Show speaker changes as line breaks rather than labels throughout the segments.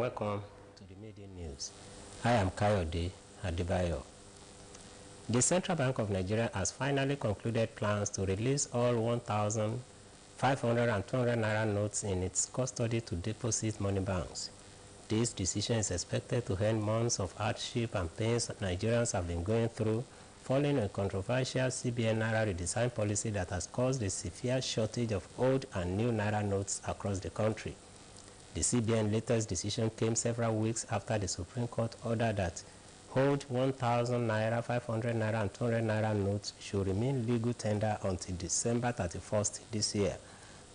welcome to the Media News. I am Kayode Adebayo. The Central Bank of Nigeria has finally concluded plans to release all 1,500 and 200 naira notes in its custody to deposit money banks. This decision is expected to end months of hardship and pains Nigerians have been going through following a controversial CBN Naira redesign policy that has caused a severe shortage of old and new Naira notes across the country. The CBN latest decision came several weeks after the Supreme Court ordered that old 1,000 naira, 500 naira and 200 naira notes should remain legal tender until December 31st this year.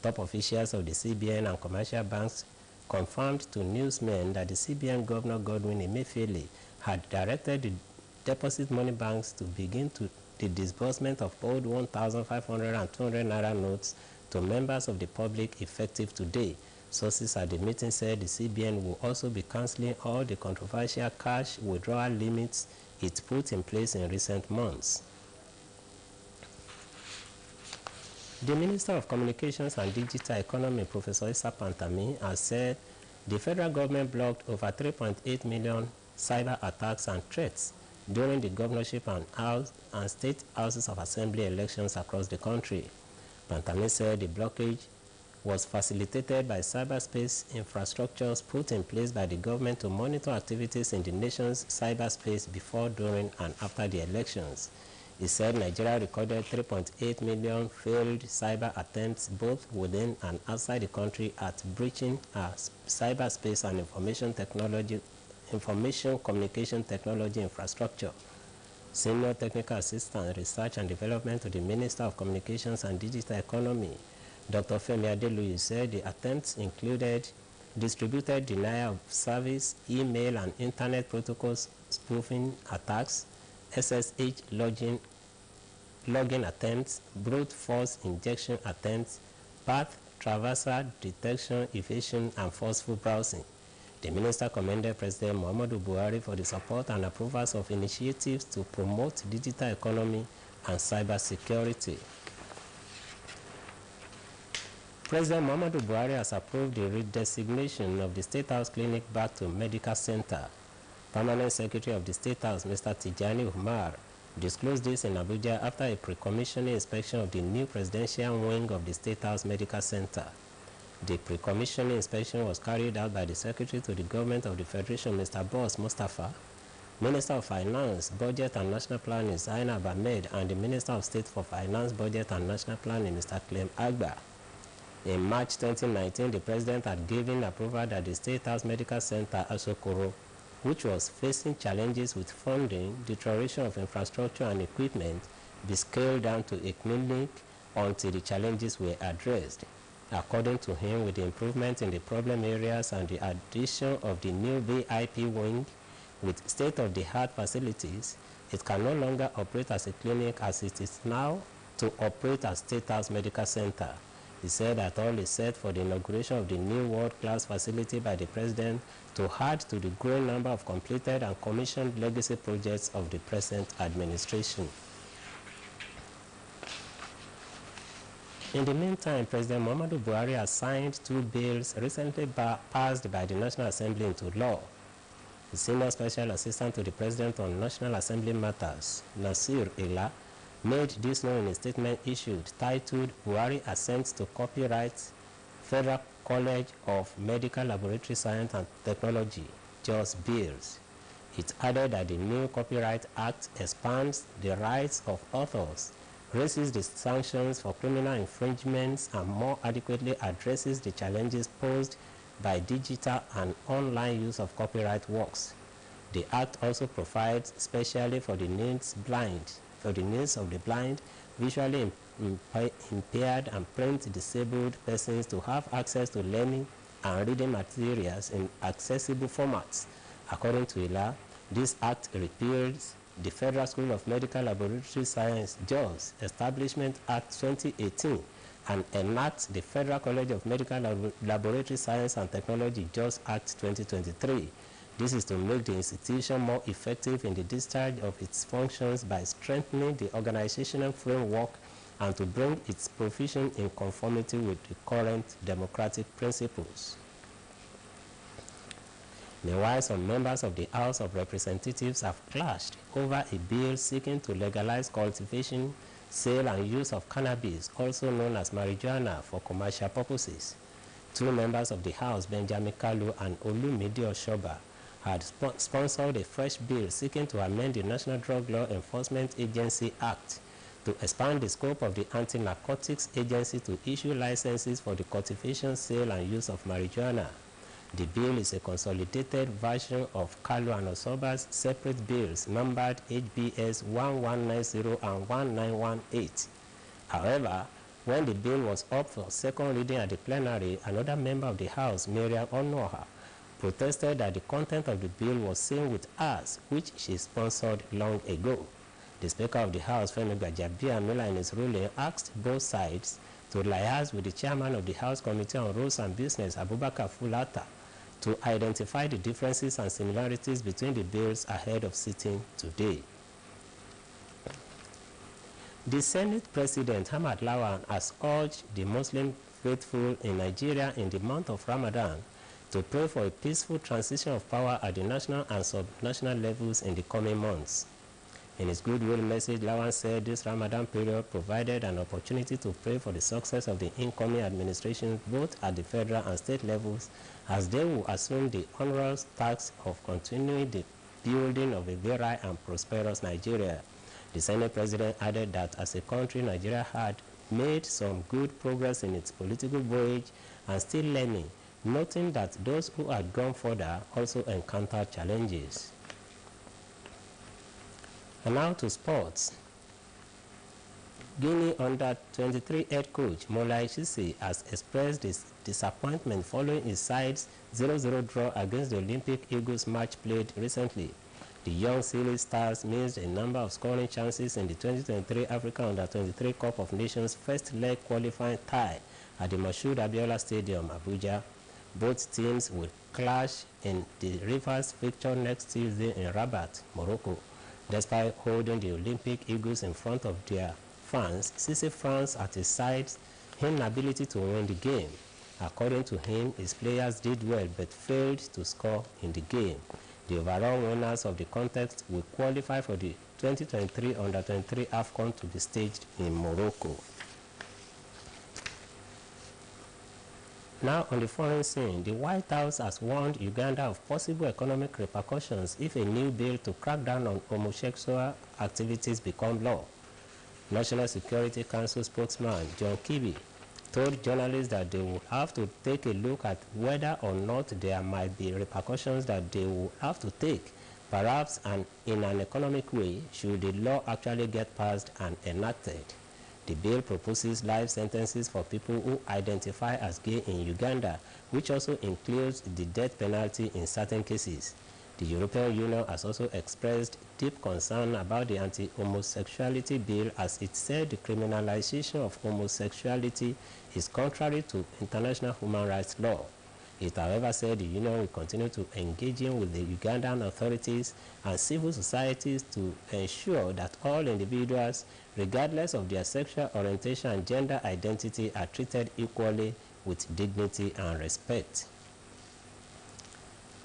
Top officials of the CBN and commercial banks confirmed to newsmen that the CBN Governor Godwin Emefiele had directed the deposit money banks to begin the disbursement of old 1,500 and 200 naira notes to members of the public effective today. Sources at the meeting said the CBN will also be cancelling all the controversial cash withdrawal limits it put in place in recent months. The Minister of Communications and Digital Economy, Professor Issa Pantami, has said the federal government blocked over 3.8 million cyber attacks and threats during the governorship and state houses of assembly elections across the country. Pantami said the blockage was facilitated by cyberspace infrastructures put in place by the government to monitor activities in the nation's cyberspace before, during, and after the elections. He said Nigeria recorded 3.8 million failed cyber attempts both within and outside the country at breaching cyberspace and information communication technology infrastructure. Senior Technical Assistant Research and Development to the Minister of Communications and Digital Economy, Dr. Femi Adeluyi, said the attempts included distributed denial of service, email and internet protocols spoofing attacks, SSH login attempts, brute force injection attempts, path traversal detection, evasion and forceful browsing. The minister commended President Muhammadu Buhari for the support and approvals of initiatives to promote digital economy and cyber security. President Muhammadu Buhari has approved the redesignation of the State House Clinic back to Medical Center. Permanent Secretary of the State House, Mr. Tijani Umar, disclosed this in Abuja after a pre-commissioning inspection of the new presidential wing of the State House Medical Center. The pre-commissioning inspection was carried out by the Secretary to the Government of the Federation, Mr. Boss Mustafa, Minister of Finance, Budget and National Planning, Zainab Ahmed, and the Minister of State for Finance, Budget and National Planning, Mr. Clem Agba. In March 2019, the President had given approval that the State House Medical Center, Asokoro, which was facing challenges with funding, deterioration of infrastructure and equipment, be scaled down to a clinic until the challenges were addressed. According to him, with the improvement in the problem areas and the addition of the new VIP wing with state-of-the-art facilities, it can no longer operate as a clinic as it is now to operate as State House Medical Center. He said that all is set for the inauguration of the new world-class facility by the President to add to the growing number of completed and commissioned legacy projects of the present administration. In the meantime, President Muhammadu Buhari has signed two bills recently passed by the National Assembly into law. The Senior Special Assistant to the President on National Assembly Matters, Nasir Ila, made this known in a statement issued titled Buhari Assents to Copyright Federal College of Medical Laboratory Science and Technology, JOS bills. It added that the new Copyright Act expands the rights of authors, raises the sanctions for criminal infringements, and more adequately addresses the challenges posed by digital and online use of copyright works. The Act also provides specially for the needs of the blind, visually impaired and print disabled persons to have access to learning and reading materials in accessible formats. According to ILA, this Act repeals the Federal School of Medical Laboratory Science, JOS, Establishment Act 2018, and enacts the Federal College of Medical Laboratory Science and Technology, JOS Act 2023. This is to make the institution more effective in the discharge of its functions by strengthening the organizational framework and to bring its provision in conformity with the current democratic principles. Meanwhile, some members of the House of Representatives have clashed over a bill seeking to legalize cultivation, sale, and use of cannabis, also known as marijuana, for commercial purposes. Two members of the House, Benjamin Kalu and Olumide Oshoba, had sponsored a fresh bill seeking to amend the National Drug Law Enforcement Agency Act to expand the scope of the Anti-Narcotics Agency to issue licenses for the cultivation, sale, and use of marijuana. The bill is a consolidated version of Kalu and Oshoba's separate bills numbered HBS 1190 and 1918. However, when the bill was up for second reading at the plenary, another member of the House, Miriam Onoha, protested that the content of the bill was same with hers, which she sponsored long ago. The Speaker of the House, Femi Gbajabiamila, in his ruling, asked both sides to liaise with the chairman of the House Committee on Rules and Business, Abubakar Fulata, to identify the differences and similarities between the bills ahead of sitting today. The Senate President, Ahmad Lawan, has urged the Muslim faithful in Nigeria in the month of Ramadan to pray for a peaceful transition of power at the national and sub-national levels in the coming months. In his goodwill message, Lawan said this Ramadan period provided an opportunity to pray for the success of the incoming administration both at the federal and state levels, as they will assume the onerous task of continuing the building of a virile and prosperous Nigeria. The Senate President added that as a country, Nigeria had made some good progress in its political voyage and still learning, noting that those who had gone further also encountered challenges. And now to sports. Guinea under-23 head coach Mola Ishisi has expressed his disappointment following his side's 0-0 draw against the Olympic Eagles match played recently. The young Silly Stars missed a number of scoring chances in the 2023 Africa Under-23 Cup of Nations first leg qualifying tie at the Moshood Abiola Stadium, Abuja. Both teams will clash in the reverse fixture next Tuesday in Rabat, Morocco. Despite holding the Olympic Eagles in front of their fans, Cissé France at his side's inability to win the game. According to him, his players did well but failed to score in the game. The overall winners of the contest will qualify for the 2023 Under-23 AFCON to be staged in Morocco. Now on the foreign scene, the White House has warned Uganda of possible economic repercussions if a new bill to crack down on homosexual activities become law. National Security Council spokesman John Kirby told journalists that they will have to take a look at whether or not there might be repercussions that they will have to take, perhaps in an economic way, should the law actually get passed and enacted. The bill proposes life sentences for people who identify as gay in Uganda, which also includes the death penalty in certain cases. The European Union has also expressed deep concern about the anti-homosexuality bill, as it said the criminalization of homosexuality is contrary to international human rights law. It, however, said the Union will continue to engage with the Ugandan authorities and civil societies to ensure that all individuals, regardless of their sexual orientation and gender identity, are treated equally with dignity and respect.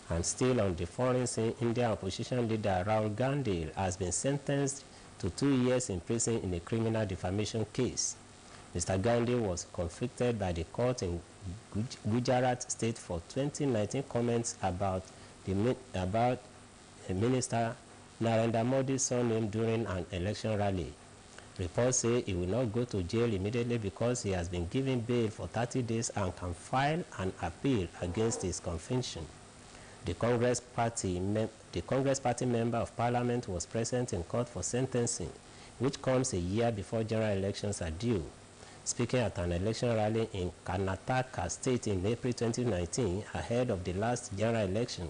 And still on the foreign scene, Indian opposition leader Rahul Gandhi has been sentenced to 2 years in prison in a criminal defamation case. Mr. Gandhi was convicted by the court in Gujarat state for 2019 comments about Minister Narendra Modi's surname during an election rally. Reports say he will not go to jail immediately because he has been given bail for 30 days and can file an appeal against his conviction. The Congress Party member of Parliament was present in court for sentencing, which comes a year before general elections are due. Speaking at an election rally in Karnataka state in April 2019, ahead of the last general election,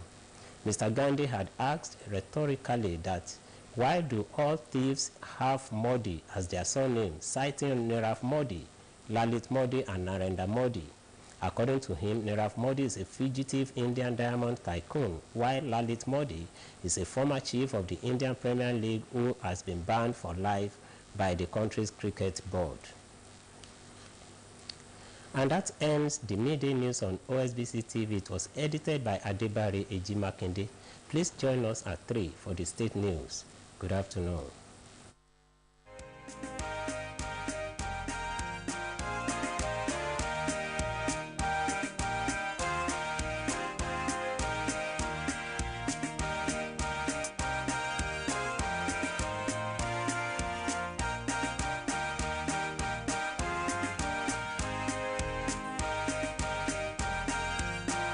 Mr. Gandhi had asked rhetorically that why do all thieves have Modi as their surname, citing Nirav Modi, Lalit Modi, and Narendra Modi. According to him, Nirav Modi is a fugitive Indian diamond tycoon, while Lalit Modi is a former chief of the Indian Premier League who has been banned for life by the country's cricket board. And that ends the midday news on OSBC TV. It was edited by Adebare Ejimakinde. Please join us at 3 for the state news. Good afternoon.